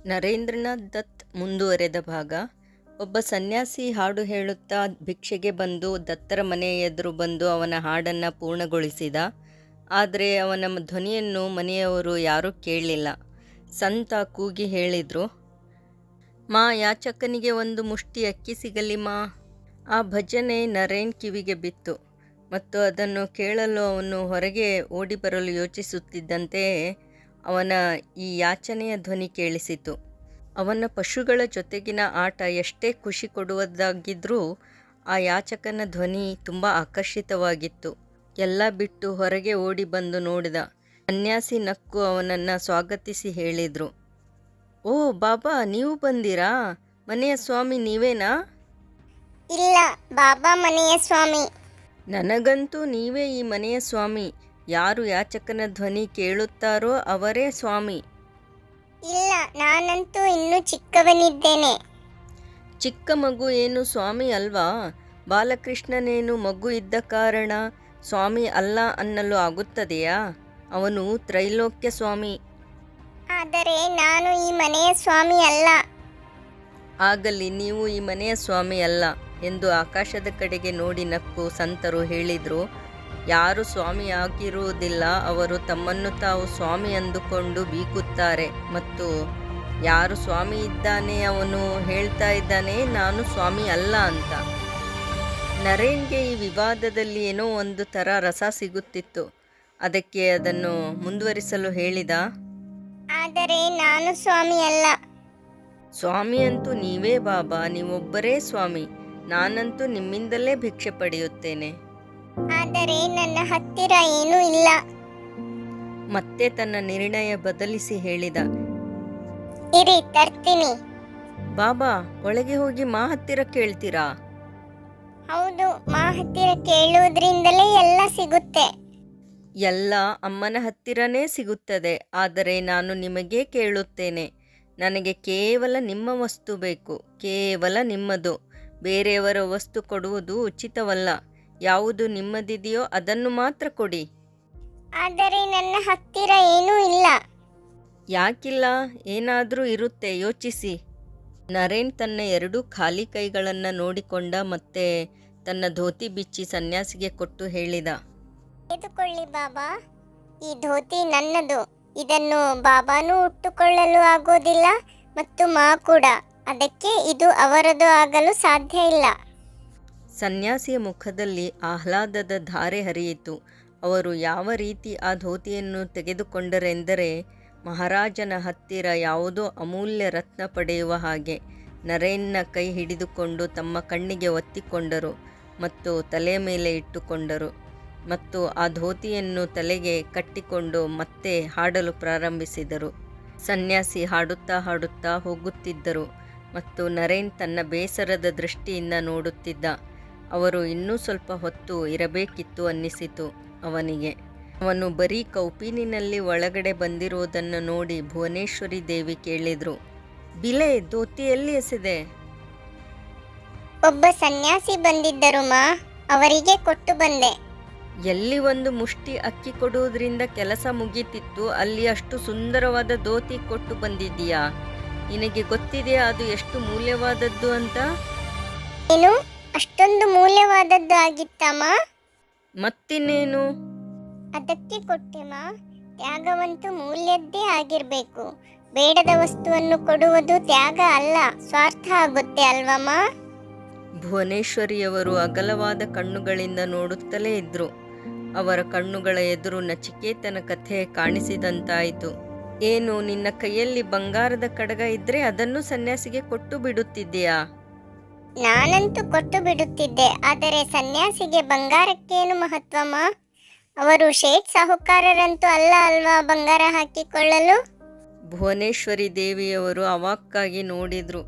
ನರೇಂದ್ರನಾಥ್ ದತ್ ಮುಂದುವರೆದ ಭಾಗ. ಒಬ್ಬ ಸನ್ಯಾಸಿ ಹಾಡು ಹೇಳುತ್ತಾ ಭಿಕ್ಷೆಗೆ ಬಂದು ದತ್ತರ ಮನೆಯ ಎದುರು ಬಂದು ಅವನ ಹಾಡನ್ನು ಪೂರ್ಣಗೊಳಿಸಿದ. ಆದರೆ ಅವನ ಧ್ವನಿಯನ್ನು ಮನೆಯವರು ಯಾರೂ ಕೇಳಲಿಲ್ಲ. ಸಂತ ಕೂಗಿ ಹೇಳಿದರು, ಮಾ, ಯಾಚಕನಿಗೆ ಒಂದು ಮುಷ್ಟಿ ಅಕ್ಕಿ ಸಿಗಲಿ ಮಾ. ಆ ಭಜನೆ ನರೇನ್ ಕಿವಿಗೆ ಬಿತ್ತು ಮತ್ತು ಅದನ್ನು ಕೇಳಲು ಅವನು ಹೊರಗೆ ಓಡಿ ಬರಲು ಯೋಚಿಸುತ್ತಿದ್ದಂತೆಯೇ ಅವನ ಈ ಯಾಚನೆಯ ಧ್ವನಿ ಕೇಳಿಸಿತು. ಅವನ ಪಶುಗಳ ಜೊತೆಗಿನ ಆಟ ಎಷ್ಟೇ ಖುಷಿ ಕೊಡುವುದಾಗಿದ್ದರೂ ಆ ಯಾಚಕನ ಧ್ವನಿ ತುಂಬ ಆಕರ್ಷಿತವಾಗಿತ್ತು. ಎಲ್ಲ ಬಿಟ್ಟು ಹೊರಗೆ ಓಡಿ ಬಂದು ನೋಡಿದ. ಸನ್ಯಾಸಿ ನಕ್ಕು ಅವನನ್ನು ಸ್ವಾಗತಿಸಿ ಹೇಳಿದರು, ಓ ಬಾಬಾ, ನೀವು ಬಂದಿರಾ? ಮನೆಯ ಸ್ವಾಮಿ ನೀವೇನಾ? ಇಲ್ಲ ಬಾಬಾ, ಮನೆಯ ಸ್ವಾಮಿ. ನನಗಂತೂ ನೀವೇ ಈ ಮನೆಯ ಸ್ವಾಮಿ. ಯಾರು ಯಾಚಕನ ಧ್ವನಿ ಕೇಳುತ್ತಾರೋ ಅವರೇ ಸ್ವಾಮಿ. ಇಲ್ಲ, ನಾನಂತೂ ಇನ್ನೂ ಚಿಕ್ಕವನಿದ್ದೇನೆ. ಚಿಕ್ಕ ಮಗು ಏನು ಸ್ವಾಮಿ ಅಲ್ವಾ? ಬಾಲಕೃಷ್ಣನೇನು ಮಗು ಇದ್ದ ಕಾರಣ ಸ್ವಾಮಿ ಅಲ್ಲ ಅನ್ನಲು ಆಗುತ್ತದೆಯಾ? ಅವನು ತ್ರೈಲೋಕ್ಯ ಸ್ವಾಮಿ. ಆದರೆ ನಾನು ಈ ಮನೆಯ ಸ್ವಾಮಿ ಅಲ್ಲ. ಆಗಲಿ, ನೀವು ಈ ಮನೆಯ ಸ್ವಾಮಿ ಅಲ್ಲ ಎಂದು ಆಕಾಶದ ಕಡೆಗೆ ನೋಡಿ ನಕ್ಕು ಸಂತರು ಹೇಳಿದರು, ಯಾರು ಸ್ವಾಮಿ ಆಗಿರುವುದಿಲ್ಲ ಅವರು ತಮ್ಮನ್ನು ತಾವು ಸ್ವಾಮಿ ಅಂದುಕೊಂಡು ಬೀಗುತ್ತಾರೆ. ಮತ್ತು ಯಾರು ಸ್ವಾಮಿ ಇದ್ದಾನೆ ಅವನು ಹೇಳ್ತಾ ಇದ್ದಾನೆ ನಾನು ಸ್ವಾಮಿ ಅಲ್ಲ ಅಂತ. ನರೇನ್ಗೆ ಈ ವಿವಾದದಲ್ಲಿ ಏನೋ ಒಂದು ಥರ ರಸ ಸಿಗುತ್ತಿತ್ತು. ಅದಕ್ಕೆ ಅದನ್ನು ಮುಂದುವರಿಸಲು ಹೇಳಿದ, ಆದರೆ ನಾನು ಸ್ವಾಮಿ ಅಲ್ಲ. ಸ್ವಾಮಿ ಅಂತೂ ನೀವೇ ಬಾಬಾ, ನೀವೊಬ್ಬರೇ ಸ್ವಾಮಿ. ನಾನಂತೂ ನಿಮ್ಮಿಂದಲೇ ಭಿಕ್ಷೆ ಪಡೆಯುತ್ತೇನೆ. ಆದರೆ ನನ್ನ ಹತ್ತಿರ ಏನೂ ಇಲ್ಲ. ಮತ್ತೆ ತನ್ನ ನಿರ್ಣಯ ಬದಲಿಸಿ ಹೇಳಿದ, ಇರಿ ತರ್ತೀನಿ. ಬಾಬಾ, ಒಳಗೆ ಹೋಗಿ ಮಾ ಹತ್ತಿರ ಕೇಳ್ತೀರಾ? ಹೌದು, ಮಾ ಹತ್ತಿರ ಕೇಳುವುದರಿಂದಲೇ ಎಲ್ಲ ಸಿಗುತ್ತೆ. ಎಲ್ಲ ಅಮ್ಮನ ಹತ್ತಿರನೇ ಸಿಗುತ್ತದೆ. ಆದರೆ ನಾನು ನಿಮಗೇ ಕೇಳುತ್ತೇನೆ. ನನಗೆ ಕೇವಲ ನಿಮ್ಮ ವಸ್ತು ಬೇಕು, ಕೇವಲ ನಿಮ್ಮದು. ಬೇರೆಯವರ ವಸ್ತು ಕೊಡುವುದು ಉಚಿತವಲ್ಲ. ಯಾವುದು ನಿಮ್ಮದಿದೆಯೋ ಅದನ್ನು ಮಾತ್ರ ಕೊಡಿ. ಆದರೆ ನನ್ನ ಹತ್ತಿರ ಏನೂ ಇಲ್ಲ. ಯಾಕಿಲ್ಲ? ಏನಾದರೂ ಇರುತ್ತೆ, ಯೋಚಿಸಿ. ನರೇನ್ ತನ್ನ ಎರಡೂ ಖಾಲಿ ಕೈಗಳನ್ನು ನೋಡಿಕೊಂಡ. ಮತ್ತೆ ತನ್ನ ಧೋತಿ ಬಿಚ್ಚಿ ಸನ್ಯಾಸಿಗೆ ಕೊಟ್ಟು ಹೇಳಿದ, ತೆಗೆದುಕೊಳ್ಳಿ ಬಾಬಾ, ಈ ಧೋತಿ ನನ್ನದು. ಇದನ್ನು ಬಾಬಾನೂ ಉಟ್ಟುಕೊಳ್ಳಲು ಆಗೋದಿಲ್ಲ ಮತ್ತು ಮಾ ಕೂಡ. ಅದಕ್ಕೆ ಇದು ಅವರದು ಆಗಲು ಸಾಧ್ಯ ಇಲ್ಲ. ಸನ್ಯಾಸಿಯ ಮುಖದಲ್ಲಿ ಆಹ್ಲಾದದ ಧಾರೆ ಹರಿಯಿತು. ಅವರು ಯಾವ ರೀತಿ ಆ ಧೋತಿಯನ್ನು ತೆಗೆದುಕೊಂಡರೆಂದರೆ ಮಹಾರಾಜನ ಹತ್ತಿರ ಯಾವುದೋ ಅಮೂಲ್ಯ ರತ್ನ ಪಡೆಯುವ ಹಾಗೆ. ನರೇನ್ನ ಕೈ ಹಿಡಿದುಕೊಂಡು ತಮ್ಮ ಕಣ್ಣಿಗೆ ಒತ್ತಿಕೊಂಡರು ಮತ್ತು ತಲೆಯ ಮೇಲೆ ಇಟ್ಟುಕೊಂಡರು ಮತ್ತು ಆ ಧೋತಿಯನ್ನು ತಲೆಗೆ ಕಟ್ಟಿಕೊಂಡು ಮತ್ತೆ ಹಾಡಲು ಪ್ರಾರಂಭಿಸಿದರು. ಸನ್ಯಾಸಿ ಹಾಡುತ್ತಾ ಹಾಡುತ್ತಾ ಹೋಗುತ್ತಿದ್ದರು ಮತ್ತು ನರೇನ್ ತನ್ನ ಬೇಸರದ ದೃಷ್ಟಿಯಿಂದ ನೋಡುತ್ತಿದ್ದ. ಅವರು ಇನ್ನೂ ಸ್ವಲ್ಪ ಹೊತ್ತು ಇರಬೇಕಿತ್ತು ಅನ್ನಿಸಿತು ಅವನಿಗೆ. ಅವನು ಬರೀ ಕೌಪೀನಿನಲ್ಲಿ ಒಳಗಡೆ ಬಂದಿರುವುದನ್ನು ನೋಡಿ ಭುವನೇಶ್ವರಿ ದೇವಿ ಕೇಳಿದರು, ಬಿಲೆ, ಧೋತಿ ಎಲ್ಲಿ ಎಸೆದೆ? ಒಬ್ಬ ಸನ್ಯಾಸಿ ಬಂದಿದ್ದರು ಮಾ, ಅವರಿಗೆ ಕೊಟ್ಟು ಬಂದೆ. ಎಲ್ಲಿ ಒಂದು ಮುಷ್ಟಿ ಅಕ್ಕಿ ಕೊಡುವುದರಿಂದ ಕೆಲಸ ಮುಗೀತಿತ್ತು, ಅಲ್ಲಿ ಅಷ್ಟು ಸುಂದರವಾದ ಧೋತಿ ಕೊಟ್ಟು ಬಂದಿದ್ದೀಯಾ? ನಿನಗೆ ಗೊತ್ತಿದೆಯಾ ಅದು ಎಷ್ಟು ಮೂಲ್ಯವಾದದ್ದು ಅಂತ? ಏನು, ಅಷ್ಟೊಂದು ಮೂಲ್ಯವಾದದ್ದು ಆಗಿತ್ತಮ್ಮ? ಮತ್ತಿನ್ನೇನು? ಅದಕ್ಕೆ ಕೊಟ್ಟೆ ಮಾ. ತ್ಯಾಗವಂತೂ ಮೂಲ್ಯದ್ದೇ ಆಗಿರಬೇಕು. ಬೇಡದ ವಸ್ತುವನ್ನು ಕೊಡುವುದು ತ್ಯಾಗ ಅಲ್ಲ, ಸ್ವಾರ್ಥ ಆಗುತ್ತೆ ಅಲ್ವಮ್ಮ? ಭುವನೇಶ್ವರಿಯವರು ಅಗಲವಾದ ಕಣ್ಣುಗಳಿಂದ ನೋಡುತ್ತಲೇ ಇದ್ದರು. ಅವರ ಕಣ್ಣುಗಳ ಎದುರು ನಚಿಕೇತನ ಕಥೆ ಕಾಣಿಸಿದಂತಾಯಿತು. ಏನು, ನಿನ್ನ ಕೈಯಲ್ಲಿ ಬಂಗಾರದ ಕಡಗ ಇದ್ದರೆ ಅದನ್ನು ಸನ್ಯಾಸಿಗೆ ಕೊಟ್ಟು ಬಿಡುತ್ತಿದ್ದೀಯಾ? ನಾನಂತೂ ಕೊಟ್ಟು ಬಿಡುತ್ತಿದ್ದೆ. ಆದರೆ ಸನ್ಯಾಸಿಗೆ ಬಂಗಾರಕ್ಕೇನು ಮಹತ್ವಮ್ಮ? ಅವರು ಶೇಠ್ ಸಾಹುಕಾರರಂತೂ ಅಲ್ಲ ಅಲ್ವಾ ಬಂಗಾರ ಹಾಕಿಕೊಳ್ಳಲು? ಭುವನೇಶ್ವರಿ ದೇವಿಯವರು ಅವಾಕ್ಕಾಗಿ ನೋಡಿದರು.